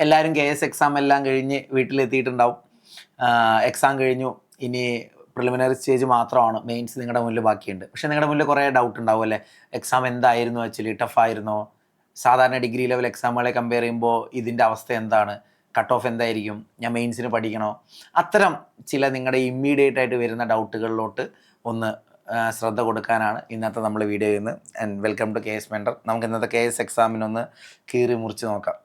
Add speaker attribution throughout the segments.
Speaker 1: എല്ലാവരും KS exam എല്ലാം കഴിഞ്ഞ് വീട്ടിലെത്തിയിട്ടുണ്ടാവും. എക്സാം കഴിഞ്ഞു, ഇനി പ്രിലിമിനറി സ്റ്റേജ് മാത്രമാണ്, മെയിൻസ് നിങ്ങളുടെ മുന്നിൽ ബാക്കിയുണ്ട്. പക്ഷേ നിങ്ങളുടെ മുന്നിൽ കുറേ ഡൗട്ട് ഉണ്ടാവും അല്ലേ? എക്സാം എന്തായിരുന്നു ആക്ച്വലി, ടഫായിരുന്നോ? സാധാരണ ഡിഗ്രി ലെവൽ എക്സാമുകളെ കമ്പയർ ചെയ്യുമ്പോൾ ഇതിൻ്റെ അവസ്ഥ എന്താണ്? കട്ട് ഓഫ് എന്തായിരിക്കും? ഞാൻ മെയിൻസിന് പഠിക്കണോ? അത്തരം ചില നിങ്ങളുടെ ഇമ്മീഡിയറ്റ് ആയിട്ട് വരുന്ന ഡൗട്ടുകളിലോട്ട് ഒന്ന് ശ്രദ്ധ കൊടുക്കാനാണ് ഇന്നത്തെ നമ്മൾ വീഡിയോ ചെയ്യുന്നത്. And welcome to KS mentor. നമുക്ക് ഇന്നത്തെ KS എക്സാമിനൊന്ന് കീറി മുറിച്ച് നോക്കാം.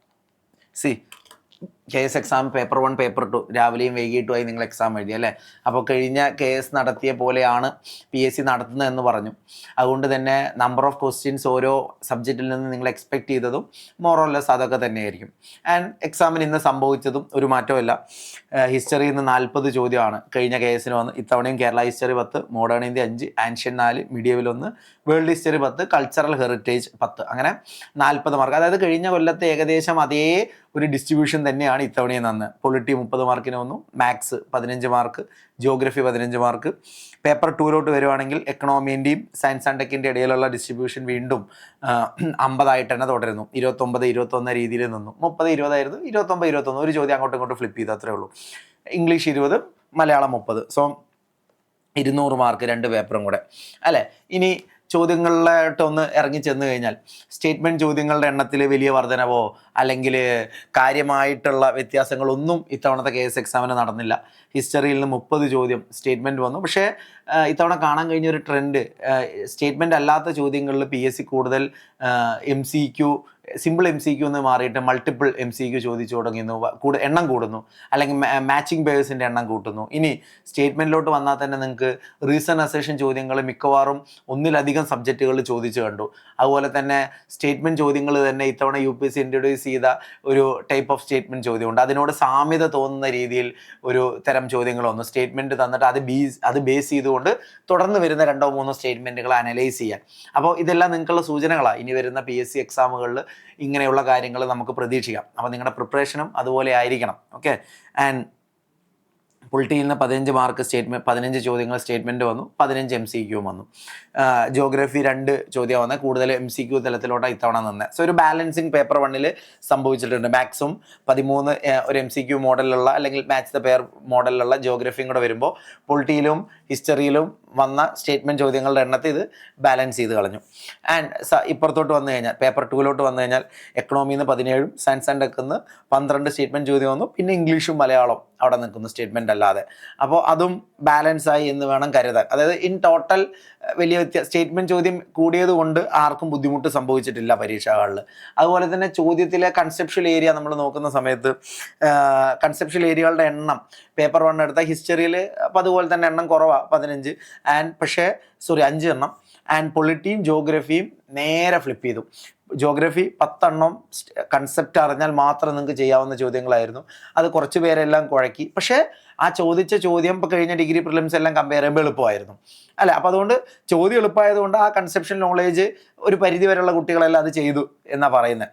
Speaker 1: KS എക്സാം പേപ്പർ 1 പേപ്പർ 2 രാവിലെയും വൈകിട്ടുമായി നിങ്ങൾ എക്സാം എഴുതി അല്ലേ? അപ്പോൾ കഴിഞ്ഞ KS നടത്തിയ പോലെയാണ് PSC നടത്തുന്നതെന്ന് പറഞ്ഞു. അതുകൊണ്ട് തന്നെ നമ്പർ ഓഫ് ക്വസ്റ്റ്യൻസ് ഓരോ സബ്ജക്റ്റിൽ നിന്ന് നിങ്ങൾ എക്സ്പെക്ട് ചെയ്തതും മോറോലെസ് അതൊക്കെ തന്നെയായിരിക്കും. ആൻഡ് എക്സാമിന് ഇന്ന് സംഭവിച്ചതും ഒരു മാറ്റമില്ല. ഹിസ്റ്ററിയിൽ നിന്ന് 40 ചോദ്യമാണ് കഴിഞ്ഞ KSന് വന്ന്. ഇത്തവണയും Kerala history 10, modern India 5, ancient 4, മിഡിയവൽ 1, world history 10, cultural heritage 10, അങ്ങനെ 40 മാർക്ക്. അതായത് കഴിഞ്ഞ കൊല്ലത്തെ ഏകദേശം അതേ ഒരു ഡിസ്ട്രിബ്യൂഷൻ തന്നെയാണ് ഇത്തവണയും നന്ന്. പൊളിറ്റി 30 മാർക്കിന് വന്നു, maths 15 mark, geography 15 mark. Paper 2ലോട്ട് വരുവാണെങ്കിൽ എക്കണോമിൻ്റെയും സയൻസ് ആൻഡ് ടെക്കിൻ്റെ ഇടയിലുള്ള ഡിസ്ട്രിബ്യൂഷൻ വീണ്ടും 50 തന്നെ തുടരുന്നു. 29, 21 രീതിയിൽ നിന്നു. 30, 20 ആയിരുന്നു, 29, 21, ഒരു ചോദ്യം അങ്ങോട്ടും ഇങ്ങോട്ടും ഫ്ലിപ്പ് ചെയ്തു, അത്രേ ഉള്ളൂ. ഇംഗ്ലീഷ് 20, മലയാളം 30. സോ 200 മാർക്ക് 2 പേപ്പറും കൂടെ അല്ലേ? ഇനി ചോദ്യങ്ങളിലോട്ടൊന്ന് ഇറങ്ങി ചെന്ന് കഴിഞ്ഞാൽ സ്റ്റേറ്റ്മെൻറ്റ് ചോദ്യങ്ങളുടെ എണ്ണത്തിൽ വലിയ വർധനവോ അല്ലെങ്കിൽ കാര്യമായിട്ടുള്ള വ്യത്യാസങ്ങളൊന്നും ഇത്തവണത്തെ KS എക്സാമിന് നടന്നില്ല. ഹിസ്റ്ററിയിൽ നിന്ന് 30 ചോദ്യം സ്റ്റേറ്റ്മെൻറ്റ് വന്നു. പക്ഷേ ഇത്തവണ കാണാൻ കഴിഞ്ഞൊരു ട്രെൻഡ്, സ്റ്റേറ്റ്മെൻറ്റ് അല്ലാത്ത ചോദ്യങ്ങളിൽ PSC കൂടുതൽ MCQ, സിമ്പിൾ MCQ എന്ന് മാറിയിട്ട് മൾട്ടിപ്പിൾ MCQ ചോദിച്ചു തുടങ്ങുന്നു, എണ്ണം കൂടുന്നു, അല്ലെങ്കിൽ മാച്ചിങ് പേഴ്സിൻ്റെ എണ്ണം കൂട്ടുന്നു. ഇനി സ്റ്റേറ്റ്മെൻറ്റിലോട്ട് വന്നാൽ തന്നെ നിങ്ങൾക്ക് റീസൺ അസേഷൻ ചോദ്യങ്ങൾ മിക്കവാറും ഒന്നിലധികം സബ്ജക്റ്റുകളിൽ ചോദിച്ചു കണ്ടു. അതുപോലെ തന്നെ സ്റ്റേറ്റ്മെൻറ്റ് ചോദ്യങ്ങൾ തന്നെ ഇത്തവണ UPSC ഇൻട്രൊഡ്യൂസ് ചെയ്ത ഒരു ടൈപ്പ് ഓഫ് സ്റ്റേറ്റ്മെൻറ്റ് ചോദ്യമുണ്ട്. അതിനോട് സാമ്യത തോന്നുന്ന രീതിയിൽ ഒരു തരം ചോദ്യങ്ങൾ വന്നു. സ്റ്റേറ്റ്മെൻറ്റ് തന്നിട്ട് അത് ബേസ് ചെയ്തുകൊണ്ട് തുടർന്ന് വരുന്ന 2-3 സ്റ്റേറ്റ്മെൻറ്റുകൾ അനലൈസ് ചെയ്യാൻ. അപ്പോൾ ഇതെല്ലാം നിങ്ങൾക്കുള്ള സൂചനകളാണ്. ഇനി വരുന്ന PSC എക്സാമുകളിൽ ഇങ്ങനെയുള്ള കാര്യങ്ങൾ നമുക്ക് പ്രതീക്ഷിക്കാം. അപ്പോൾ നിങ്ങളുടെ പ്രിപ്പറേഷനും അതുപോലെ ആയിരിക്കണം. ഓക്കെ. ആൻഡ് പൊളിറ്റിയിൽ നിന്ന് 15 മാർക്ക് 15 ചോദ്യങ്ങൾ സ്റ്റേറ്റ്മെൻറ്റ് വന്നു, 15 MCQ വന്നു. ജിയോഗ്രഫി 2 ചോദ്യം വന്നാൽ കൂടുതൽ MCQ തലത്തിലോട്ടാണ് ഇത്തവണ നിന്ന്. സോ ഒരു ബാലൻസിങ് പേപ്പർ 1 സംഭവിച്ചിട്ടുണ്ട്. മാക്സും 13 ഒരു MCQ മോഡലിലുള്ള അല്ലെങ്കിൽ മാച്ച് ദ പെയർ മോഡലിലുള്ള ജിയോഗ്രഫിയും കൂടെ വരുമ്പോൾ പൊളിറ്റിയിലും ഹിസ്റ്ററിയിലും വന്ന സ്റ്റേറ്റ്മെൻറ്റ് ചോദ്യങ്ങളുടെ എണ്ണത്തിൽ ഇത് ബാലൻസ് ചെയ്ത് കളഞ്ഞു. ആൻഡ് ഇപ്പുറത്തോട്ട് വന്നു കഴിഞ്ഞാൽ പേപ്പർ 2ലോട്ട് വന്നു കഴിഞ്ഞാൽ എക്കണോമിയിൽ നിന്ന് 17, സയൻസ് ആൻഡ് ടെക്കിൽ നിന്ന് 12 സ്റ്റേറ്റ്മെൻറ്റ് ചോദ്യം വന്നു. പിന്നെ ഇംഗ്ലീഷും മലയാളം അവിടെ നിൽക്കുന്നു സ്റ്റേറ്റ്മെൻറ്റ് അല്ലാതെ. അപ്പോൾ അതും ബാലൻസായി എന്ന് വേണം കരുതാൻ. അതായത് ഇൻ ടോട്ടൽ വലിയ സ്റ്റേറ്റ്മെൻറ്റ് ചോദ്യം കൂടിയത് കൊണ്ട് ആർക്കും ബുദ്ധിമുട്ട് സംഭവിച്ചിട്ടില്ല പരീക്ഷകളിൽ. അതുപോലെ തന്നെ ചോദ്യത്തിലെ കൺസെപ്ഷ്യൽ ഏരിയ നമ്മൾ നോക്കുന്ന സമയത്ത് കൺസെപ്ഷ്യൽ ഏരിയകളുടെ എണ്ണം പേപ്പർ 1 എടുത്ത ഹിസ്റ്ററിയിൽ അപ്പോൾ അതുപോലെ തന്നെ എണ്ണം കുറവാണ്, 15. പക്ഷേ 5 എണ്ണം. ആൻഡ് പൊളിറ്റിയും ജിയോഗ്രഫിയും നേരെ ഫ്ലിപ്പ് ചെയ്തു. ജിയോഗ്രഫി 10 എണ്ണം കൺസെപ്റ്റ് അറിഞ്ഞാൽ മാത്രം നിങ്ങൾക്ക് ചെയ്യാവുന്ന ചോദ്യങ്ങളായിരുന്നു. അത് കുറച്ച് പേരെല്ലാം കുഴക്കി. പക്ഷേ ആ ചോദിച്ച ചോദ്യം ഇപ്പോൾ കഴിഞ്ഞ ഡിഗ്രി പ്രിലിംസ് എല്ലാം കമ്പയർ ചെയ്യുമ്പോൾ എളുപ്പമായിരുന്നു അല്ലേ? അപ്പോൾ അതുകൊണ്ട് ചോദ്യം എളുപ്പമായതുകൊണ്ട് ആ കൺസെപ്ഷൻ നോളേജ് ഒരു പരിധി വരെയുള്ള കുട്ടികളെല്ലാം അത് ചെയ്തു എന്നാണ് പറയുന്നത്.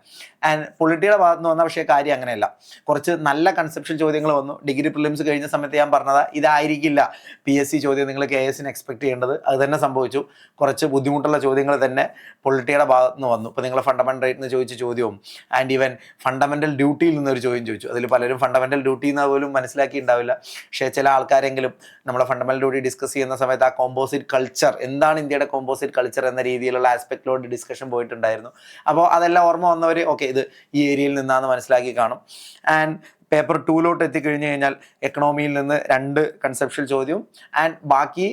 Speaker 1: ആൻഡ് പൊളിറ്റിയുടെ ഭാഗത്ത് നിന്ന് വന്ന പക്ഷേ കാര്യം അങ്ങനെയല്ല. കുറച്ച് നല്ല കൺസെപ്ഷൻ ചോദ്യങ്ങൾ വന്നു. ഡിഗ്രി പ്രിലിംസ് കഴിഞ്ഞ സമയത്ത് ഞാൻ പറഞ്ഞത് ഇതായിരിക്കില്ല PSC ചോദ്യം നിങ്ങൾ KSന് എക്സ്പെക്ട് ചെയ്യേണ്ടത്. അത് തന്നെ സംഭവിച്ചു. കുറച്ച് ബുദ്ധിമുട്ടുള്ള ചോദ്യങ്ങൾ തന്നെ പൊളിറ്റിയുടെ ഭാഗത്ത് നിന്ന് വന്നു. ഇപ്പോൾ നിങ്ങൾ ഫണ്ടമെൻ്റൽ റൈറ്റ് എന്ന് ചോദിച്ച ചോദ്യവും ആൻഡ് ഈവൻ ഫണ്ടമെൻ്റൽ ഡ്യൂട്ടിയിൽ നിന്നൊരു ചോദ്യം ചോദിച്ചു. അതിൽ പലരും ഫണ്ടമെൻ്റൽ ഡ്യൂട്ടി എന്ന് പോലും മനസ്സിലാക്കിയിട്ടുണ്ടാവില്ല. പക്ഷേ ചില ആൾക്കാരെങ്കിലും നമ്മളെ ഫണ്ടമെൻ്റൽ ഡ്യൂട്ടി ഡിസ്കസ് ചെയ്യുന്ന സമയത്ത് ആ കോമ്പോസിറ്റ് കൾച്ചർ എന്താണ്, ഇന്ത്യയുടെ കോമ്പോസിറ്റ് കൾച്ചർ എന്ന രീതിയിലുള്ള ആസ്പെക്റ്റിലോട്ട് ഡിസ്കഷൻ പോയിട്ടുണ്ടായിരുന്നു. അപ്പോൾ അതെല്ലാം ഓർമ്മ വന്നവർ ഓക്കെ ഇത് ഈ ഏരിയയിൽ നിന്നാന്ന് മനസ്സിലാക്കി കാണും. ആൻഡ് പേപ്പർ 2ലോട്ട് എത്തിക്കഴിഞ്ഞ് കഴിഞ്ഞാൽ എക്കണോമിയിൽ നിന്ന് 2 കൺസെപ്ഷ്യൽ ചോദ്യവും ആൻഡ് ബാക്കി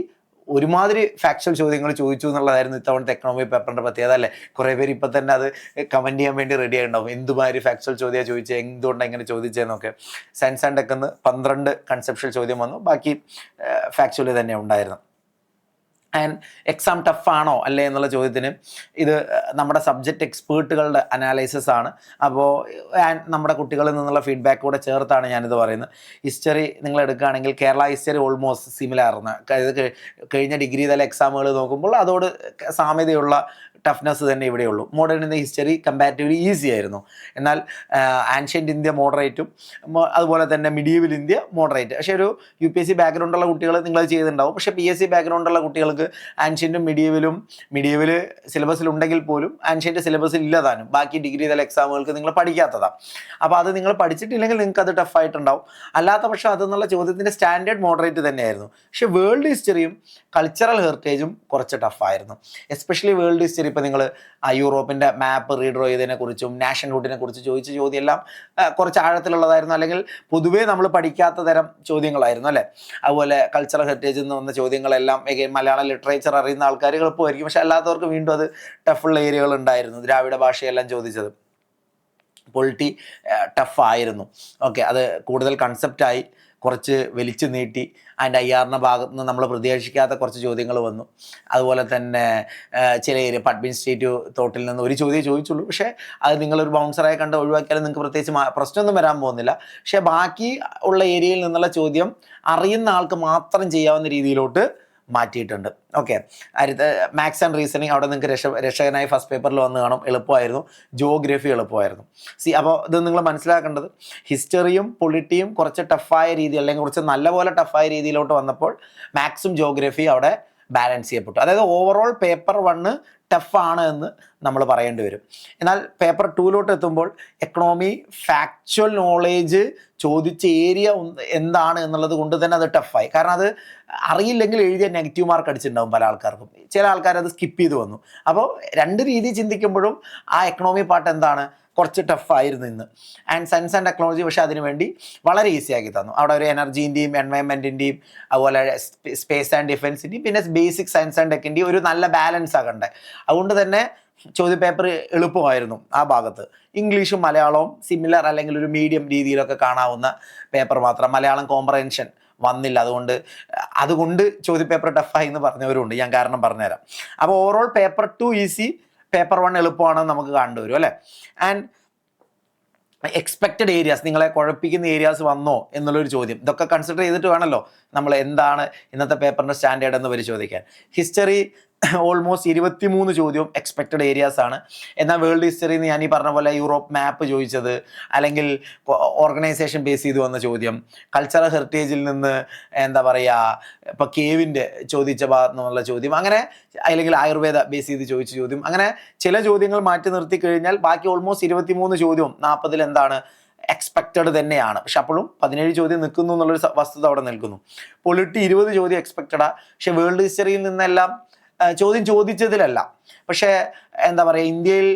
Speaker 1: ഒരുമാതിരി ഫാക്ച്വൽ ചോദ്യങ്ങൾ ചോദിച്ചു എന്നുള്ളതായിരുന്നു ഇത്തവണത്തെ എക്കണോമി പേപ്പറിൻ്റെ പ്രത്യേകത അല്ലേ? കുറേ പേര് ഇപ്പം തന്നെ അത് കമൻറ്റ് ചെയ്യാൻ വേണ്ടി റെഡി ആയിട്ടുണ്ടാവും. എന്തുമാതിരി ഫാക്ച്വൽ ചോദ്യമാണ് ചോദിച്ചത്, എന്തുകൊണ്ടാണ് ഇങ്ങനെ ചോദിച്ചതെന്നൊക്കെ. സയൻസ് ആൻഡ് ടെക്കിൽ നിന്ന് 12 കൺസെപ്ഷ്യൽ ചോദ്യം വന്നു, ബാക്കി ഫാക്ച്വൽ തന്നെ ഉണ്ടായിരുന്നു. ആൻഡ് എക്സാം ടഫാണോ അല്ലേ എന്നുള്ള ചോദ്യത്തിന് ഇത് നമ്മുടെ സബ്ജക്റ്റ് എക്സ്പേർട്ടുകളുടെ അനാലിസിസ് ആണ്. അപ്പോൾ നമ്മുടെ കുട്ടികളിൽ നിന്നുള്ള ഫീഡ്ബാക്ക് കൂടെ ചേർത്താണ് ഞാനിത് പറയുന്നത്. ഹിസ്റ്ററി നിങ്ങൾ എടുക്കുകയാണെങ്കിൽ കേരള ഹിസ്റ്ററി ഓൾമോസ്റ്റ് സിമിലർ ആണ്. കഴിഞ്ഞ ഡിഗ്രി തല എക്സാമുകൾ നോക്കുമ്പോൾ അതോട് സാമ്യതയുള്ള ടഫ്നെസ് തന്നെ ഇവിടെയുള്ളൂ. Modern India history comparatively easy ആയിരുന്നു. എന്നാൽ ആൻഷ്യൻ്റ് ഇന്ത്യ മോഡറേറ്റും അതുപോലെ തന്നെ മിഡീവൽ ഇന്ത്യ മോഡറേറ്റ്. പക്ഷേ ഒരു UPSC ബാക്ക്ഗ്രൗണ്ടുള്ള കുട്ടികൾ നിങ്ങളത് ചെയ്തിട്ടുണ്ടാവും. പക്ഷേ PSC ബാക്ക്ഗ്രൗണ്ടുള്ള കുട്ടികൾക്ക് ആൻഷ്യൻറ്റും മിഡീവൽ സിലബസിലുണ്ടെങ്കിൽ പോലും ആൻഷ്യൻ്റ് സിലബസിൽ ഇല്ലതാനും ബാക്കി ഡിഗ്രി തല എക്സാമുകൾക്ക് നിങ്ങൾ പഠിക്കാത്തതാണ്. അപ്പോൾ അത് നിങ്ങൾ പഠിച്ചിട്ടില്ലെങ്കിൽ നിങ്ങൾക്ക് അത് ടഫായിട്ടുണ്ടാവും. അല്ലാത്ത പക്ഷേ അതെന്നുള്ള ചോദ്യത്തിൻ്റെ സ്റ്റാൻഡേർഡ് മോഡറേറ്റ് തന്നെയായിരുന്നു. പക്ഷേ വേൾഡ് ഹിസ്റ്ററിയും കൾച്ചറൽ ഹെറിറ്റേജും കുറച്ച് ടഫായിരുന്നു. Especially world history. ഇപ്പോൾ നിങ്ങൾ യൂറോപ്പിൻ്റെ മാപ്പ് റീഡ്രോ ചെയ്തതിനെക്കുറിച്ചും നാഷൻഹുഡിനെ കുറിച്ച് ചോദിച്ച ചോദ്യമെല്ലാം കുറച്ച് ആഴത്തിലുള്ളതായിരുന്നു, അല്ലെങ്കിൽ പൊതുവേ നമ്മൾ പഠിക്കാത്ത തരം ചോദ്യങ്ങളായിരുന്നു അല്ലേ. അതുപോലെ കൾച്ചറൽ ഹെറിറ്റേജിൽ നിന്ന് വന്ന ചോദ്യങ്ങളെല്ലാം മലയാളം ലിറ്ററേച്ചർ അറിയുന്ന ആൾക്കാർ എളുപ്പമായിരിക്കും. പക്ഷെ അല്ലാത്തവർക്ക് വീണ്ടും അത് ടഫുള്ള ഏരിയകൾ ഉണ്ടായിരുന്നു. ദ്രാവിഡ ഭാഷയെല്ലാം ചോദിച്ചത് പൊളിറ്റി ടഫായിരുന്നു. ഓക്കെ, അത് കൂടുതൽ കൺസെപ്റ്റായി കുറച്ച് വലിച്ചു നീട്ടി അതിൻ്റെ IR ഭാഗത്ത് നിന്ന് നമ്മൾ പ്രതീക്ഷിക്കാത്ത കുറച്ച് ചോദ്യങ്ങൾ വന്നു. അതുപോലെ തന്നെ ചില ഏരിയ അഡ്മിനിസ്ട്രേറ്റീവ് തോട്ടിൽ നിന്ന് ഒരു ചോദ്യം ചോദിച്ചുള്ളൂ. പക്ഷേ അത് നിങ്ങളൊരു ബൗൺസറായി കണ്ട് ഒഴിവാക്കിയാലും നിങ്ങൾക്ക് പ്രത്യേകിച്ച് പ്രശ്നമൊന്നും വരാൻ പോകുന്നില്ല. പക്ഷേ ബാക്കി ഉള്ള ഏരിയയിൽ നിന്നുള്ള ചോദ്യം അറിയുന്ന ആൾക്ക് മാത്രം ചെയ്യാവുന്ന രീതിയിലോട്ട് മാറ്റിയിട്ടുണ്ട്. ഓക്കെ, മാത്സ് ആൻഡ് റീസണിങ് അവിടെ നിങ്ങൾക്ക് രക്ഷകനായി ഫസ്റ്റ് പേപ്പറിൽ വന്ന് കാണും, എളുപ്പമായിരുന്നു. ജിയോഗ്രഫി എളുപ്പമായിരുന്നു. അപ്പോൾ ഇത് നിങ്ങൾ മനസ്സിലാക്കേണ്ടത് ഹിസ്റ്ററിയും പൊളിറ്റിയും കുറച്ച് ടഫായ രീതി, അല്ലെങ്കിൽ കുറച്ച് നല്ലപോലെ ടഫായ രീതിയിലോട്ട് വന്നപ്പോൾ മാത്സും ജിയോഗ്രഫിയും അവിടെ ബാലൻസ് ചെയ്യപ്പെട്ടു. അതായത് ഓവറോൾ പേപ്പർ 1 ടഫാണ് എന്ന് നമ്മൾ പറയേണ്ടി വരും. എന്നാൽ പേപ്പർ 2 എത്തുമ്പോൾ എക്കണോമി ഫാക്ച്വൽ നോളേജ് ചോദിച്ച ഏരിയ എന്താണ് എന്നുള്ളത് കൊണ്ട് തന്നെ അത് ടഫായി. കാരണം അത് അറിയില്ലെങ്കിൽ എഴുതിയ നെഗറ്റീവ് മാർക്ക് അടിച്ചിട്ടുണ്ടാവും പല ആൾക്കാർക്കും. ചില ആൾക്കാർ അത് സ്കിപ്പ് ചെയ്ത് വന്നു. അപ്പോൾ രണ്ട് രീതി ചിന്തിക്കുമ്പോഴും ആ എക്കണോമി പാർട്ട് എന്താണ് കുറച്ച് ടഫായിരുന്നു ഇന്ന്. ആൻഡ് സയൻസ് ആൻഡ് ടെക്നോളജി പക്ഷേ അതിനുവേണ്ടി വളരെ ഈസി ആക്കി തന്നു. അവിടെ ഒരു എനർജീൻ്റെയും എൻവയൺമെൻറ്റിൻ്റെയും അതുപോലെ സ്പേസ് ആൻഡ് ഡിഫൻസിൻ്റെയും പിന്നെ ബേസിക് സയൻസ് ആൻഡ് ടെക്കിൻ്റെയും ഒരു നല്ല ബാലൻസ് ആകണ്ടേ. അതുകൊണ്ട് തന്നെ ചോദ്യപേപ്പർ എളുപ്പമായിരുന്നു ആ ഭാഗത്ത്. ഇംഗ്ലീഷും മലയാളവും സിമിലർ അല്ലെങ്കിൽ ഒരു മീഡിയം രീതിയിലൊക്കെ കാണാവുന്ന പേപ്പർ മാത്രം. മലയാളം കോംപ്രഹെൻഷൻ വന്നില്ല, അതുകൊണ്ട് ചോദ്യപേപ്പർ ടഫായി എന്ന് പറഞ്ഞവരുണ്ട്. ഞാൻ കാരണം പറഞ്ഞുതരാം. അപ്പോൾ ഓവറോൾ പേപ്പർ 2 ഈസി, പേപ്പർ 1 എളുപ്പമാണെന്ന് നമുക്ക് കണ്ടുവരും അല്ലേ. ആൻഡ് എക്സ്പെക്റ്റഡ് ഏരിയാസ്, നിങ്ങളെ കുഴപ്പിക്കുന്ന ഏരിയാസ് വന്നോ എന്നുള്ളൊരു ചോദ്യം. ഇതൊക്കെ കൺസിഡർ ചെയ്തിട്ട് വേണമല്ലോ നമ്മൾ എന്താണ് ഇന്നത്തെ പേപ്പറിൻ്റെ സ്റ്റാൻഡേർഡ് എന്ന് പരിശോധിക്കാൻ. ഹിസ്റ്ററി ഓൾമോസ്റ്റ് 23 ചോദ്യവും എക്സ്പെക്റ്റഡ് ഏരിയാസ് ആണ്. എന്നാൽ വേൾഡ് ഹിസ്റ്ററിയിൽ നിന്ന് ഞാൻ ഈ പറഞ്ഞ പോലെ യൂറോപ്പ് മാപ്പ് ചോദിച്ചത്, അല്ലെങ്കിൽ ഓർഗനൈസേഷൻ ബേസ് ചെയ്ത് വന്ന ചോദ്യം, കൾച്ചറൽ ഹെറിറ്റേജിൽ നിന്ന് എന്താ പറയുക ഇപ്പോൾ കേവിൻ്റെ ചോദിച്ച ഭാഗത്തു നിന്നുള്ള ചോദ്യം, അങ്ങനെ അല്ലെങ്കിൽ ആയുർവേദ ബേസ് ചെയ്ത് ചോദിച്ച ചോദ്യം, അങ്ങനെ ചില ചോദ്യങ്ങൾ മാറ്റി നിർത്തി കഴിഞ്ഞാൽ ബാക്കി ഓൾമോസ്റ്റ് 23 ചോദ്യവും 40 എന്താണ് എക്സ്പെക്റ്റഡ് തന്നെയാണ്. പക്ഷെ അപ്പോഴും 17 ചോദ്യം നിൽക്കുന്നു എന്നുള്ളൊരു വസ്തുത അവിടെ നിൽക്കുന്നു. പൊളിറ്റി 20 ചോദ്യം എക്സ്പെക്റ്റഡാണ്. പക്ഷെ വേൾഡ് ഹിസ്റ്ററിയിൽ നിന്നെല്ലാം ചോദ്യം ചോദിച്ചതിലല്ല. പക്ഷേ എന്താ പറയുക, ഇന്ത്യയിൽ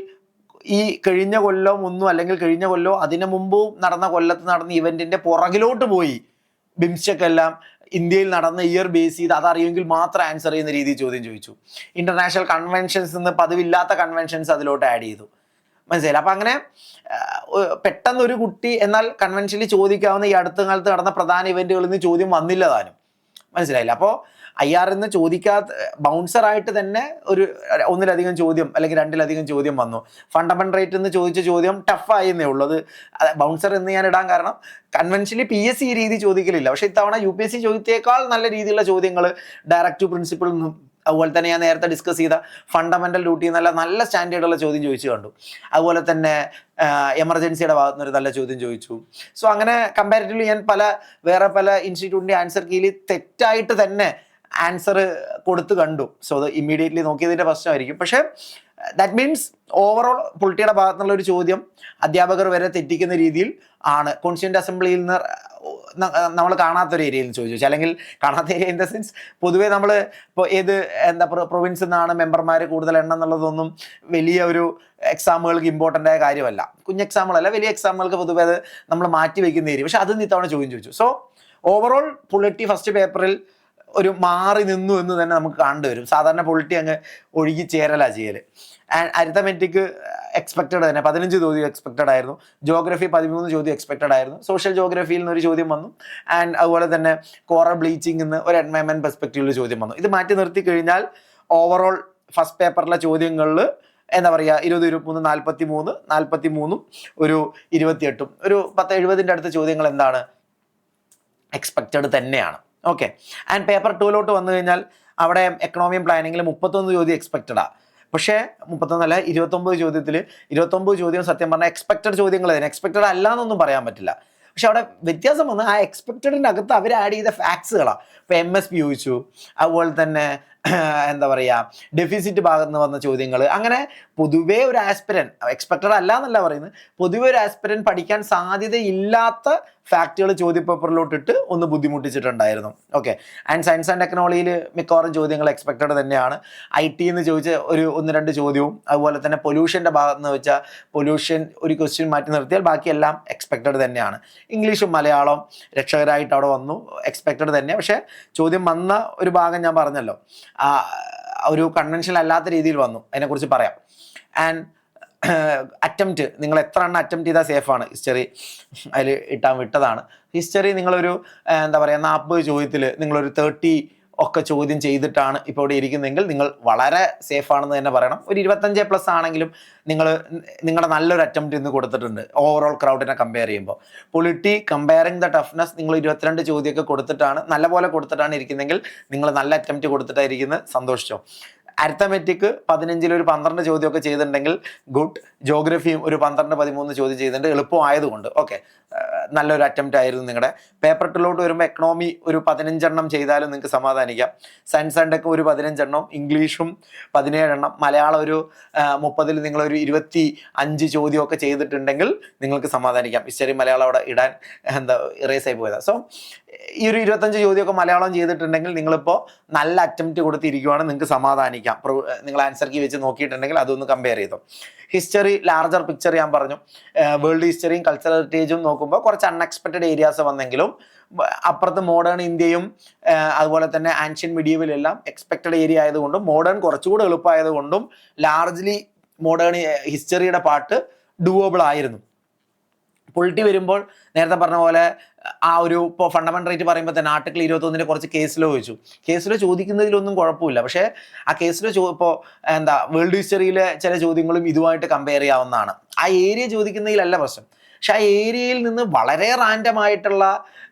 Speaker 1: ഈ കഴിഞ്ഞ കൊല്ലം ഒന്നും, അല്ലെങ്കിൽ കഴിഞ്ഞ കൊല്ലം അതിനു മുമ്പ് നടന്ന കൊല്ലത്ത് നടന്ന ഇവൻറ്റിൻ്റെ പുറകിലോട്ട് പോയി ബിംസ്റ്റെക് എല്ലാം ഇന്ത്യയിൽ നടന്ന ഇയർ ബേസ് ചെയ്ത് അതറിയുമെങ്കിൽ മാത്രം ആൻസർ ചെയ്യുന്ന രീതിയിൽ ചോദ്യം ചോദിച്ചു. ഇൻ്റർനാഷണൽ കൺവെൻഷൻസ് നിന്ന് പതിവില്ലാത്ത കൺവെൻഷൻസ് അതിലോട്ട് ആഡ് ചെയ്തു. മനസ്സിലായില്ല. അപ്പം അങ്ങനെ പെട്ടെന്ന് ഒരു കുട്ടി എന്നാൽ കൺവെൻഷനിൽ ചോദിക്കാവുന്ന ഈ അടുത്ത കാലത്ത് നടന്ന പ്രധാന ഇവൻറ്റുകളിൽ നിന്ന് ചോദ്യം വന്നില്ല താനും. മനസ്സിലായില്ല. അപ്പോൾ IR എന്ന് ചോദിക്കാത്ത ബൗൺസറായിട്ട് തന്നെ ഒന്നിലധികം ചോദ്യം അല്ലെങ്കിൽ 2-ലധികം ചോദ്യം വന്നു. ഫണ്ടമെൻ്റൽ റേറ്റ് എന്ന് ചോദിച്ച ചോദ്യം ടഫായെന്നേ ഉള്ളൂ. അത് ബൗൺസർ എന്ന് ഞാൻ ഇടാൻ കാരണം കൺവെൻഷനിൽ PSC ഈ രീതി ചോദിക്കലില്ല. പക്ഷേ ഇത്തവണ UPSC ചോദ്യത്തേക്കാൾ നല്ല രീതിയിലുള്ള ചോദ്യങ്ങൾ ഡയറക്റ്റ് ടു പ്രിൻസിപ്പിൾ നിന്നും, അതുപോലെ തന്നെ ഞാൻ നേരത്തെ ഡിസ്കസ് ചെയ്ത ഫണ്ടമെൻ്റൽ ഡ്യൂട്ടി നല്ല സ്റ്റാൻഡേർഡുള്ള ചോദ്യം ചോദിച്ചു കണ്ടു. അതുപോലെ തന്നെ എമർജൻസിയുടെ ഭാഗത്തു നിന്നൊരു നല്ല ചോദ്യം ചോദിച്ചു. സോ അങ്ങനെ കമ്പാരിറ്റീവ്ലി ഞാൻ വേറെ പല ഇൻസ്റ്റിറ്റ്യൂട്ടിൻ്റെ ആൻസർ കീഴിൽ തെറ്റായിട്ട് തന്നെ ആൻസർ കൊടുത്ത് കണ്ടു. സോ അത് ഇമ്മീഡിയറ്റ്ലി നോക്കിയതിൻ്റെ പ്രശ്നമായിരിക്കും. പക്ഷേ ദാറ്റ് മീൻസ് ഓവറോൾ പൊളിറ്റിയുടെ ഭാഗത്തു നിന്നുള്ള ഒരു ചോദ്യം അധ്യാപകർ വരെ തെറ്റിക്കുന്ന രീതിയിൽ ആണ് കോൺസ്റ്റിറ്റ്യൂവൻ്റ് അസംബ്ലിയിൽ നിന്ന് നമ്മൾ കാണാത്തൊരു ഏരിയയിൽ നിന്ന് ചോദിച്ചു. അല്ലെങ്കിൽ കാണാത്ത ഏരിയ ഇൻ ദ സെൻസ് പൊതുവേ നമ്മൾ ഇപ്പോൾ പ്രൊവിൻസിൽ നിന്നാണ് മെമ്പർമാർ കൂടുതൽ എണ്ണം എന്നുള്ളതൊന്നും വലിയ ഒരു എക്സാമുകൾക്ക് ഇമ്പോർട്ടൻ്റ് ആയ കാര്യമല്ല. കുഞ്ഞ് എക്സാമുകളല്ല, വലിയ എക്സാമുകൾക്ക് പൊതുവേ അത് നമ്മൾ മാറ്റി വയ്ക്കുന്ന ഏരിയ. പക്ഷെ അത് ഇത്തവണ ചോദ്യം ചോദിച്ചു. സോ ഓവറോൾ പൊളിറ്റി ഫസ്റ്റ് പേപ്പറിൽ ഒരു മാറി നിന്നു എന്ന് തന്നെ നമുക്ക് കണ്ടുവരും. സാധാരണ പൊളിറ്റി അങ്ങ് ഒഴുകി ചേരലാണ് ചെയ്യൽ. ആൻഡ് അരിത്തമെറ്റിക് എക്സ്പെക്റ്റഡ് തന്നെ 15 ചോദ്യം എക്സ്പെക്റ്റഡ് ആയിരുന്നു. ജോഗ്രഫി 13 ചോദ്യം എക്സ്പെക്റ്റഡ് ആയിരുന്നു. സോഷ്യൽ ജോഗ്രഫിയിൽ നിന്നൊരു ചോദ്യം വന്നു. ആൻഡ് അതുപോലെ തന്നെ കോറൽ ബ്ലീച്ചിങ് നിന്ന് ഒരു എൻവയൺമെൻറ്റ് പെർസ്പെക്റ്റീവിൽ ചോദ്യം വന്നു. ഇത് മാറ്റി നിർത്തി കഴിഞ്ഞാൽ ഓവറോൾ ഫസ്റ്റ് പേപ്പറിലെ ചോദ്യങ്ങളിൽ എന്താ പറയുക 20, 23, 43 ഒരു 28 ഒരു 10-70 അടുത്ത ചോദ്യങ്ങൾ എന്താണ് എക്സ്പെക്റ്റഡ് തന്നെയാണ്. ഓക്കെ. ആൻഡ് പേപ്പർ 2 വന്നു കഴിഞ്ഞാൽ അവിടെ എക്കണോമിയും പ്ലാനിങ്ങിൽ 31 ചോദ്യം എക്സ്പെക്റ്റഡാണ്. പക്ഷേ 31 29 ചോദ്യത്തിൽ 29 ചോദ്യം സത്യം പറഞ്ഞാൽ എക്സ്പെക്റ്റഡ് ചോദ്യങ്ങൾ തന്നെ, എക്സ്പെക്റ്റഡ് അല്ല എന്നൊന്നും പറയാൻ പറ്റില്ല. പക്ഷെ അവിടെ വ്യത്യാസം വന്ന് ആ എക്സ്പെക്റ്റഡിൻ്റെ അകത്ത് അവർ ആഡ് ചെയ്ത ഫാക്ട്സുകളാണ്. ഇപ്പോൾ MSP ചോദിച്ചു, അതുപോലെ തന്നെ എന്താ പറയുക ഡെഫിസിറ്റ് ഭാഗത്ത് നിന്ന് വന്ന ചോദ്യങ്ങൾ. അങ്ങനെ പൊതുവേ ഒരു ആസ്പിരൻറ്റ്, എക്സ്പെക്റ്റഡ് അല്ല എന്നല്ല പറയുന്നത്, പൊതുവെ ഒരു ആസ്പിരൻറ്റ് പഠിക്കാൻ സാധ്യതയില്ലാത്ത ഫാക്റ്റുകൾ ചോദ്യപേപ്പറിലോട്ടിട്ട് ഒന്ന് ബുദ്ധിമുട്ടിച്ചിട്ടുണ്ടായിരുന്നു. ഓക്കെ. ആൻഡ് സയൻസ് ആൻഡ് ടെക്നോളജിയിൽ മിക്കവാറും ചോദ്യങ്ങൾ എക്സ്പെക്റ്റഡ് തന്നെയാണ്. IT എന്ന് ചോദിച്ച ഒരു 1-2 ചോദ്യവും, അതുപോലെ തന്നെ പൊല്യൂഷൻ്റെ ഭാഗത്ത് നിന്ന് വെച്ചാൽ പൊല്യൂഷൻ ഒരു ക്വസ്റ്റ്യൻ മാറ്റി നിർത്തിയാൽ ബാക്കിയെല്ലാം എക്സ്പെക്റ്റഡ് തന്നെയാണ്. ഇംഗ്ലീഷും മലയാളം രക്ഷകരായിട്ട് അവിടെ വന്നു, എക്സ്പെക്റ്റഡ് തന്നെ. പക്ഷേ ചോദ്യം വന്ന ഒരു ഭാഗം ഞാൻ പറഞ്ഞല്ലോ, ഒരു കൺവെൻഷനൽ അല്ലാത്ത രീതിയിൽ വന്നു, അതിനെക്കുറിച്ച് പറയാം. ആൻഡ് അറ്റംപ്റ്റ്, നിങ്ങൾ എത്ര എണ്ണം അറ്റംപ്റ്റ് ചെയ്താൽ സേഫാണ്? ഹിസ്റ്ററി അതിൽ ഇട്ടാൻ വിട്ടതാണ്. ഹിസ്റ്ററി നിങ്ങളൊരു എന്താ പറയുക 40 ചോദ്യത്തിൽ നിങ്ങളൊരു 30 ഒക്കെ ചോദ്യം ചെയ്തിട്ടാണ് ഇപ്പോൾ ഇവിടെ ഇരിക്കുന്നതെങ്കിൽ നിങ്ങൾ വളരെ സേഫാണെന്ന് തന്നെ പറയണം. ഒരു 25+ ആണെങ്കിലും നിങ്ങളുടെ നല്ലൊരു അറ്റംപ്റ്റ് ഇന്ന് കൊടുത്തിട്ടുണ്ട് ഓവറോൾ ക്രൗഡിനെ കമ്പയർ ചെയ്യുമ്പോൾ. പൊളിറ്റി കമ്പയറിങ് ദ ടഫ്നെസ് നിങ്ങൾ 22 ചോദ്യമൊക്കെ കൊടുത്തിട്ടാണ്, നല്ലപോലെ കൊടുത്തിട്ടാണ് ഇരിക്കുന്നതെങ്കിൽ നിങ്ങൾ നല്ല അറ്റംപ്റ്റ് കൊടുത്തിട്ടായിരിക്കുന്നത്, സന്തോഷിച്ചോ. അരിത്തമെറ്റിക് 15 ഒരു 12 ചോദ്യമൊക്കെ ചെയ്തിട്ടുണ്ടെങ്കിൽ ഗുഡ്. ജോഗ്രഫിയും ഒരു 12-13 ചോദ്യം ചെയ്തിട്ടുണ്ട്, എളുപ്പമായതുകൊണ്ട്. ഓക്കെ, നല്ലൊരു അറ്റംപ്റ്റ് ആയിരുന്നു നിങ്ങളുടെ. പേപ്പർ 2 വരുമ്പോൾ എക്കണോമി ഒരു 15 എണ്ണം ചെയ്താലും നിങ്ങൾക്ക് സമാധാനിക്കാം. സയൻസ് ആൻഡ് ടെക് ഒരു 15 എണ്ണം, ഇംഗ്ലീഷും 17 എണ്ണം, മലയാളം ഒരു 30-ൽ നിങ്ങളൊരു 25 ചോദ്യമൊക്കെ ചെയ്തിട്ടുണ്ടെങ്കിൽ നിങ്ങൾക്ക് സമാധാനിക്കാം. ഹിസ്റ്ററി മലയാളം അവിടെ ഇടാൻ ഇറേസ് ആയി പോയതാണ്. സോ ഈ ഒരു 25 ചോദ്യമൊക്കെ മലയാളം ചെയ്തിട്ടുണ്ടെങ്കിൽ നിങ്ങളിപ്പോൾ നല്ല അറ്റംപ്റ്റ് കൊടുത്തിരിക്കുവാണ്, നിങ്ങൾക്ക് സമാധാനിക്കാം. നിങ്ങൾ ആൻസർ കീ വെച്ച് നോക്കിയിട്ടുണ്ടെങ്കിൽ അതൊന്ന് കമ്പയർ ചെയ്തോ. ഹിസ്റ്ററി ലാർജർ പിക്ചർ ഞാൻ പറഞ്ഞു, വേൾഡ് ഹിസ്റ്ററിയും കൾച്ചറൽ ഹെറിറ്റേജും നോക്കുമ്പോൾ കുറച്ച് അൺഎക്സ്പെക്റ്റഡ് ഏരിയാസ് വന്നെങ്കിലും അപ്പുറത്ത് മോഡേൺ ഇന്ത്യയും അതുപോലെ തന്നെ ആൻഷ്യൻ മിഡീവൽ എല്ലാം എക്സ്പെക്റ്റഡ് ഏരിയ ആയതുകൊണ്ടും മോഡേൺ കുറച്ചുകൂടെ എളുപ്പമായതുകൊണ്ടും ലാർജ്ലി മോഡേൺ ഹിസ്റ്ററിയുടെ പാർട്ട് ഡൂവബിൾ ആയിരുന്നു. പൊളിറ്റി വരുമ്പോൾ നേരത്തെ പറഞ്ഞ പോലെ ആ ഒരു ഇപ്പോൾ ഫണ്ടമെൻ്റൽ റൈറ്റ് പറയുമ്പോൾ തന്നെ ആർട്ടിക്കിൾ 21 കുറച്ച് കേസിലോ ചോദിച്ചു. കേസിലോ ചോദിക്കുന്നതിലൊന്നും കുഴപ്പമില്ല, പക്ഷേ ആ കേസിലോ ഇപ്പോൾ വേൾഡ് ഹിസ്റ്ററിയിലെ ചില ചോദ്യങ്ങളും ഇതുമായിട്ട് കമ്പയർ ചെയ്യാവുന്നതാണ്. ആ ഏരിയ ചോദിക്കുന്നതിലല്ല പ്രശ്നം, പക്ഷെ ആ ഏരിയയിൽ നിന്ന് വളരെ റാൻഡമായിട്ടുള്ള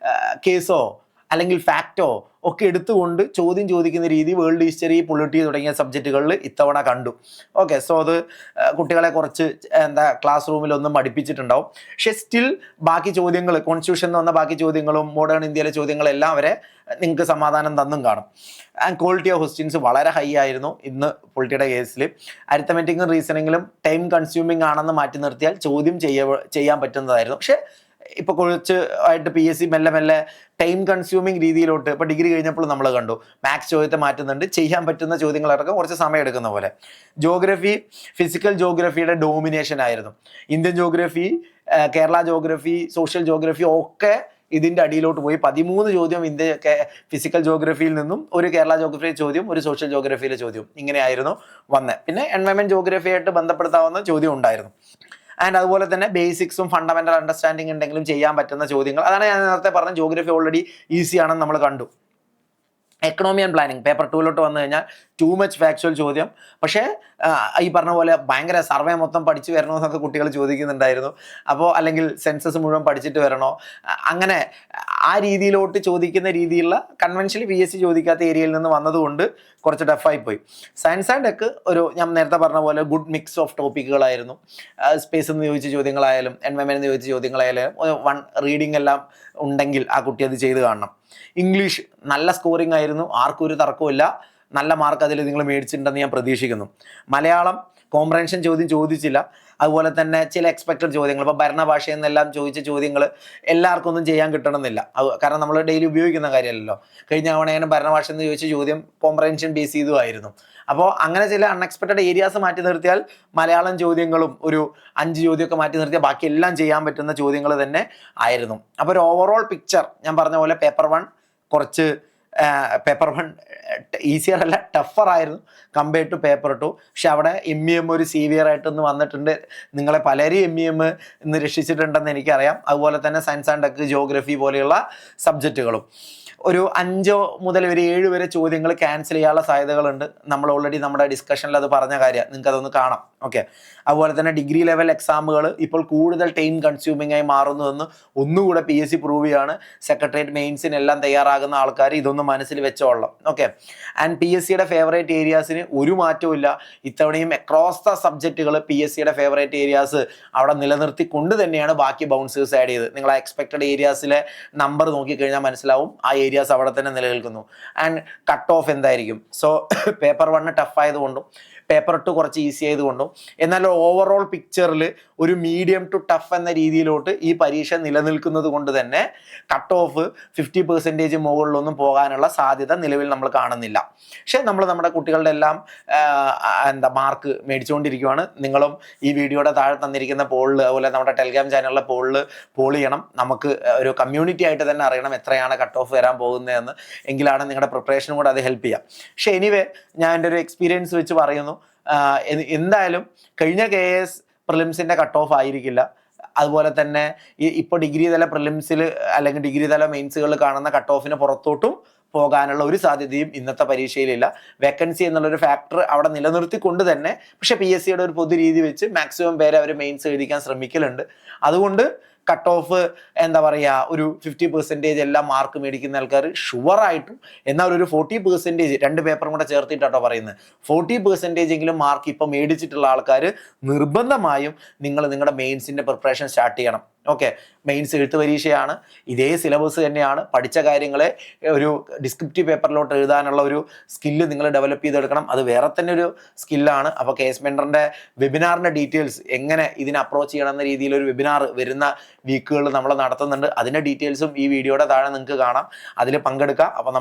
Speaker 1: കേസോ അല്ലെങ്കിൽ ഫാക്റ്റോ ഒക്കെ എടുത്തുകൊണ്ട് ചോദ്യം ചോദിക്കുന്ന രീതി വേൾഡ് ഹിസ്റ്ററി, പൊളിറ്റി തുടങ്ങിയ സബ്ജക്റ്റുകളിൽ ഇത്തവണ കണ്ടു. ഓക്കെ, സോ അത് കുട്ടികളെ കുറച്ച് ക്ലാസ് റൂമിലൊന്നും പഠിപ്പിച്ചിട്ടുണ്ടാവും. പക്ഷെ സ്റ്റിൽ ബാക്കി ചോദ്യങ്ങൾ, കോൺസ്റ്റിറ്റ്യൂഷൻ എന്ന് വന്ന ബാക്കി ചോദ്യങ്ങളും മോഡേൺ ഇന്ത്യയിലെ ചോദ്യങ്ങളെല്ലാം വരെ നിങ്ങൾക്ക് സമാധാനം തന്നും കാണും. ആൻഡ് ക്വാളിറ്റി ഓഫ് ക്വസ്റ്റ്യൻസ് വളരെ ഹൈ ആയിരുന്നു ഇന്ന് പൊളിറ്റിയുടെ കേസിൽ. അരിത്തമെറ്റിക്കും റീസണിങ്ങിലും ടൈം കൺസ്യൂമിങ് ആണെന്ന് മാറ്റി നിർത്തിയാൽ ചോദ്യം ചെയ്യാൻ പറ്റുന്നതായിരുന്നു. പക്ഷേ ഇപ്പോൾ കുറച്ച് ആയിട്ട് PSC മെല്ലെ ടൈം കൺസ്യൂമിങ് രീതിയിലോട്ട്, ഇപ്പോൾ ഡിഗ്രി കഴിഞ്ഞപ്പോൾ നമ്മൾ കണ്ടു മാത്സ് ചോദ്യത്തെ മാറ്റുന്നുണ്ട്, ചെയ്യാൻ പറ്റുന്ന ചോദ്യങ്ങളടക്കം കുറച്ച് സമയം എടുക്കുന്ന പോലെ. ജോഗ്രഫി, ഫിസിക്കൽ ജോഗ്രഫിയുടെ ഡോമിനേഷൻ ആയിരുന്നു. Indian geography, Kerala geography, social geography ഒക്കെ ഇതിൻ്റെ അടിയിലോട്ട് പോയി. 13 ചോദ്യം ഇന്ത്യ ഫിസിക്കൽ ജോഗ്രഫിയിൽ നിന്നും, ഒരു കേരള ജോഗ്രഫി ചോദ്യം, ഒരു സോഷ്യൽ ജോഗ്രഫിയിലെ ചോദ്യം, ഇങ്ങനെയായിരുന്നു വന്നത്. പിന്നെ എൻവയൺമെൻറ്റ് ജോഗ്രഫിയായിട്ട് ബന്ധപ്പെടുത്താവുന്ന ചോദ്യം ഉണ്ടായിരുന്നു. ആൻഡ് അതുപോലെ തന്നെ ബേസിക്സും ഫണ്ടമെൻ്റൽ അണ്ടർസ്റ്റാൻഡിങ് ഉണ്ടെങ്കിലും ചെയ്യാൻ പറ്റുന്ന ചോദ്യങ്ങൾ. അതാണ് ഞാൻ നേരത്തെ പറഞ്ഞ ജോഗ്രഫി ഓൾറെഡി ഈസി ആണെന്ന് നമ്മൾ കണ്ടു. എക്കണോമി ആൻഡ് പ്ലാനിങ് പേപ്പർ 2 വന്നു കഴിഞ്ഞാൽ ടു മച്ച് ഫാക്ച്വൽ ചോദ്യം. പക്ഷേ ഈ പറഞ്ഞ പോലെ ഭയങ്കര സർവേ മൊത്തം പഠിച്ചു വരണോ എന്നൊക്കെ കുട്ടികൾ ചോദിക്കുന്നുണ്ടായിരുന്നു. അപ്പോൾ അല്ലെങ്കിൽ സെൻസസ് മുഴുവൻ പഠിച്ചിട്ട് വരണോ, അങ്ങനെ ആ രീതിയിലോട്ട് ചോദിക്കുന്ന രീതിയിലുള്ള കൺവെൻഷനലി PSC ചോദിക്കാത്ത ഏരിയയിൽ നിന്ന് വന്നതുകൊണ്ട് കുറച്ച് ടഫായി പോയി. സയൻസ് ആൻഡ് ടെക് ഒരു ഞാൻ നേരത്തെ പറഞ്ഞ പോലെ ഗുഡ് മിക്സ് ഓഫ് ടോപ്പിക്കുകളായിരുന്നു. സ്പേസ് എന്ന് ചോദിച്ച ചോദ്യങ്ങളായാലും എൻവയൺമെൻറ്റ് എന്ന് ചോദിച്ച ചോദ്യങ്ങളായാലും വൺ റീഡിംഗ് എല്ലാം ഉണ്ടെങ്കിൽ ആ കുട്ടി അത് ചെയ്ത് കാണണം. ഇംഗ്ലീഷ് നല്ല സ്കോറിംഗ് ആയിരുന്നു, ആർക്കും ഒരു തർക്കമില്ല, നല്ല മാർക്ക് അതിൽ നിങ്ങൾ മേടിച്ചിട്ടുണ്ടെന്ന് ഞാൻ പ്രതീക്ഷിക്കുന്നു. മലയാളം കോംപ്രഹെൻഷൻ ചോദ്യം ചോദിച്ചില്ല, അതുപോലെ തന്നെ ചില എക്സ്പെക്റ്റഡ് ചോദ്യങ്ങൾ, ഇപ്പോൾ ഭരണഭാഷയിൽ നിന്നെല്ലാം ചോദിച്ച ചോദ്യങ്ങൾ എല്ലാവർക്കും ഒന്നും ചെയ്യാൻ കിട്ടണമെന്നില്ല. കാരണം നമ്മൾ ഡെയിലി ഉപയോഗിക്കുന്ന കാര്യമല്ലല്ലോ. കഴിഞ്ഞ തവണയാണ് ഭരണഭാഷ എന്ന് ചോദിച്ച ചോദ്യം കോംപ്രഹെൻഷൻ ബേസ് ചെയ്തുമായിരുന്നു. അപ്പോൾ അങ്ങനെ ചില അൺഎക്സ്പെക്റ്റഡ് ഏരിയാസ് മാറ്റി നിർത്തിയാൽ മലയാളം ചോദ്യങ്ങളും ഒരു 5 ചോദ്യമൊക്കെ മാറ്റി നിർത്തിയാൽ ബാക്കി എല്ലാം ചെയ്യാൻ പറ്റുന്ന ചോദ്യങ്ങൾ തന്നെ ആയിരുന്നു. അപ്പോൾ ഒരു ഓവറോൾ പിക്ചർ ഞാൻ പറഞ്ഞ പോലെ പേപ്പർ 1 ഈസിയർ അല്ല, ടഫർ ആയിരുന്നു കമ്പയർ ടു പേപ്പർ 2. പക്ഷെ അവിടെ MEM ഒരു സീവിയർ ആയിട്ടൊന്ന് വന്നിട്ടുണ്ട്. നിങ്ങളെ പലരും MEM ഇന്ന് രക്ഷിച്ചിട്ടുണ്ടെന്ന് എനിക്കറിയാം. അതുപോലെ തന്നെ സയൻസ് ആൻഡ് ടെക്, ജോഗ്രഫി പോലെയുള്ള സബ്ജക്റ്റുകളും ഒരു 5 മുതൽ ഒരു 7 വരെ ചോദ്യങ്ങൾ ക്യാൻസൽ ചെയ്യാനുള്ള സാധ്യതകളുണ്ട്. നമ്മൾ ഓൾറെഡി നമ്മുടെ ഡിസ്കഷനിൽ അത് പറഞ്ഞ കാര്യം, നിങ്ങൾക്ക് അതൊന്ന് കാണാം. ഓക്കെ, അതുപോലെ തന്നെ ഡിഗ്രി ലെവൽ എക്സാമുകൾ ഇപ്പോൾ കൂടുതൽ ടൈം കൺസ്യൂമിംഗ് ആയി മാറുന്നതെന്ന് ഒന്നുകൂടെ PSC പ്രൂവ് ചെയ്യാണ്. സെക്രട്ടേറിയറ്റ് മെയിൻസിനെല്ലാം തയ്യാറാകുന്ന ആൾക്കാർ ഇതൊന്ന് അതൊന്ന് മനസ്സിൽ വെച്ചോളാം. ഓക്കെ. ആൻഡ് പി എസ് സിയുടെ ഫേവറേറ്റ് ഏരിയാസിന് ഒരു മാറ്റവും ഇല്ല. ഇത്തവണയും അക്രോസ് ദ സബ്ജക്റ്റുകൾ പി എസ് സിയുടെ ഫേവറേറ്റ് ഏരിയാസ് അവിടെ നിലനിർത്തിക്കൊണ്ട് തന്നെയാണ് ബാക്കി ബൗൺസേഴ്സ് ആഡ് ചെയ്തത്. നിങ്ങൾ ആ എക്സ്പെക്റ്റഡ് ഏരിയാസിലെ നമ്പർ നോക്കിക്കഴിഞ്ഞാൽ മനസ്സിലാവും ആ ഏരിയാസ് അവിടെ തന്നെ നിലനിൽക്കുന്നു. ആൻഡ് കട്ട് ഓഫ് എന്തായിരിക്കും? സോ പേപ്പർ 1 ടഫ് ആയതുകൊണ്ടും പേപ്പർ 2 കുറച്ച് ഈസി ആയതുകൊണ്ടും എന്നാൽ ഓവറോൾ പിക്ചറിൽ ഒരു മീഡിയം ടു ടഫ് എന്ന രീതിയിലോട്ട് ഈ പരീക്ഷ നിലനിൽക്കുന്നത് കൊണ്ട് തന്നെ കട്ട് ഓഫ് 50% മുകളിലൊന്നും പോകാനുള്ള സാധ്യത നിലവിൽ നമ്മൾ കാണുന്നില്ല. പക്ഷെ നമ്മൾ നമ്മുടെ കുട്ടികളുടെ എല്ലാം മാർക്ക് മേടിച്ചുകൊണ്ടിരിക്കുകയാണ്. നിങ്ങളും ഈ വീഡിയോയുടെ താഴെ തന്നിരിക്കുന്ന പോളിൽ, അതുപോലെ നമ്മുടെ ടെലിഗ്രാം ചാനലിലെ പോളിൽ പോൾ ചെയ്യണം. നമുക്ക് ഒരു കമ്മ്യൂണിറ്റി ആയിട്ട് തന്നെ അറിയണം എത്രയാണ് കട്ട് ഓഫ് വരാൻ പോകുന്നതെന്ന്. എങ്കിലാണ് നിങ്ങളുടെ പ്രിപ്പറേഷനും കൂടെ അത് ഹെൽപ്പ് ചെയ്യാം. പക്ഷെ എനിവേ ഞാൻ എൻ്റെ ഒരു എക്സ്പീരിയൻസ് വെച്ച് പറയുന്നു, എന്തായാലും കഴിഞ്ഞ KS പ്രിലിംസിൻ്റെ കട്ട് ഓഫ് ആയിരിക്കില്ല. അതുപോലെ തന്നെ ഇപ്പോൾ ഡിഗ്രി തല പ്രിലിംസിൽ അല്ലെങ്കിൽ ഡിഗ്രി തല മെയിൻസുകളിൽ കാണുന്ന കട്ട് ഓഫിന് പുറത്തോട്ടും പോകാനുള്ള ഒരു സാധ്യതയും ഇന്നത്തെ പരീക്ഷയിലില്ല. വേക്കൻസി എന്നുള്ളൊരു ഫാക്ടർ അവിടെ നിലനിർത്തിക്കൊണ്ട് തന്നെ, പക്ഷെ PSC യുടെ ഒരു പൊതു രീതി വെച്ച് മാക്സിമം പേരെ അവർ മെയിൻസ് എഴുതിക്കാൻ ശ്രമിക്കലുണ്ട്. അതുകൊണ്ട് കട്ട് ഓഫ് എന്താ പറയുക, ഒരു 50% എല്ലാം മാർക്ക് മേടിക്കുന്ന ആൾക്കാർ ഷുവറായിട്ടും, എന്നാൽ ഒരു 40% 2 പേപ്പറും കൂടെ ചേർത്തിട്ടാട്ടോ പറയുന്നത്, 40% എങ്കിലും മാർക്ക് ഇപ്പം മേടിച്ചിട്ടുള്ള ആൾക്കാർ നിർബന്ധമായും നിങ്ങളുടെ മെയിൻസിൻ്റെ പ്രിപ്പറേഷൻ സ്റ്റാർട്ട് ചെയ്യണം. ഓക്കെ. മെയിൻസ് എഴുത്ത് പരീക്ഷയാണ്, ഇതേ സിലബസ് തന്നെയാണ്. പഠിച്ച കാര്യങ്ങളെ ഒരു ഡിസ്ക്രിപ്റ്റീവ് പേപ്പറിലോട്ട് എഴുതാനുള്ള ഒരു സ്കില്ല് നിങ്ങൾ ഡെവലപ്പ് ചെയ്തെടുക്കണം. അത് വേറെ തന്നെ ഒരു സ്കില്ലാണ്. അപ്പോൾ KS മെൻറ്ററിൻ്റെ വെബിനാറിൻ്റെ ഡീറ്റെയിൽസ്, എങ്ങനെ ഇതിനെ അപ്രോച്ച് ചെയ്യണം എന്ന രീതിയിൽ ഒരു വെബിനാർ വരുന്ന വീക്കുകളിൽ നമ്മൾ നടത്തുന്നുണ്ട്. അതിൻ്റെ ഡീറ്റെയിൽസും ഈ വീഡിയോയുടെ താഴെ നിങ്ങൾക്ക് കാണാം. അതിൽ പങ്കെടുക്കുക. അപ്പോൾ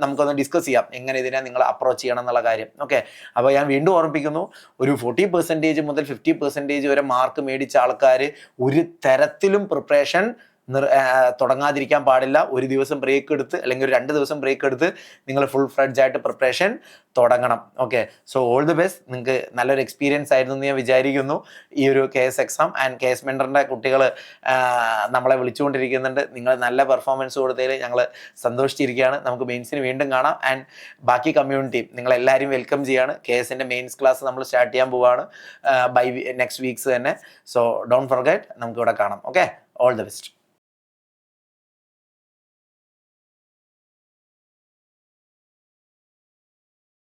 Speaker 1: നമുക്കൊന്ന് ഡിസ്കസ് ചെയ്യാം എങ്ങനെ ഇതിനെ നിങ്ങൾ അപ്രോച്ച് ചെയ്യണം എന്നുള്ള കാര്യം. ഓക്കെ. അപ്പോൾ ഞാൻ വീണ്ടും ഓർമ്മിപ്പിക്കുന്നു, ഒരു 40% മുതൽ 50% വരെ മാർക്ക് മേടിച്ച ആൾക്കാർ ഒരു തരത്തിലും പ്രിപ്പറേഷൻ തുടങ്ങാതിരിക്കാൻ പാടില്ല. ഒരു ദിവസം ബ്രേക്ക് എടുത്ത് അല്ലെങ്കിൽ ഒരു 2 ദിവസം ബ്രേക്ക് എടുത്ത് നിങ്ങൾ ഫുൾ ഫ്ലെഡ്ജ് ആയിട്ട് പ്രിപ്പറേഷൻ തുടങ്ങണം. Okay. So all the best. നിങ്ങൾക്ക് നല്ലൊരു എക്സ്പീരിയൻസ് ആയിരുന്നു എന്ന് ഞാൻ വിചാരിക്കുന്നു ഈ ഒരു KS എക്സാം. ആൻഡ് KS മെൻറ്ററിൻ്റെ കുട്ടികൾ നമ്മളെ വിളിച്ചുകൊണ്ടിരിക്കുന്നുണ്ട്. നിങ്ങൾ നല്ല പെർഫോമൻസ് കൊടുത്തതിൽ ഞങ്ങൾ സന്തോഷിച്ചിരിക്കുകയാണ്. നമുക്ക് മെയിൻസിന് വീണ്ടും കാണാം. ആൻഡ് ബാക്കി കമ്മ്യൂണിറ്റി നിങ്ങളെല്ലാവരും വെൽക്കം ചെയ്യാണ്. KSൻ്റെ മെയിൻസ് ക്ലാസ് നമ്മൾ സ്റ്റാർട്ട് ചെയ്യാൻ പോവുകയാണ് ബൈ നെക്സ്റ്റ് വീക്സ് തന്നെ. സോ ഡോണ്ട് ഫർഗെറ്റ്, നമുക്കിവിടെ കാണാം. ഓക്കെ. All the best.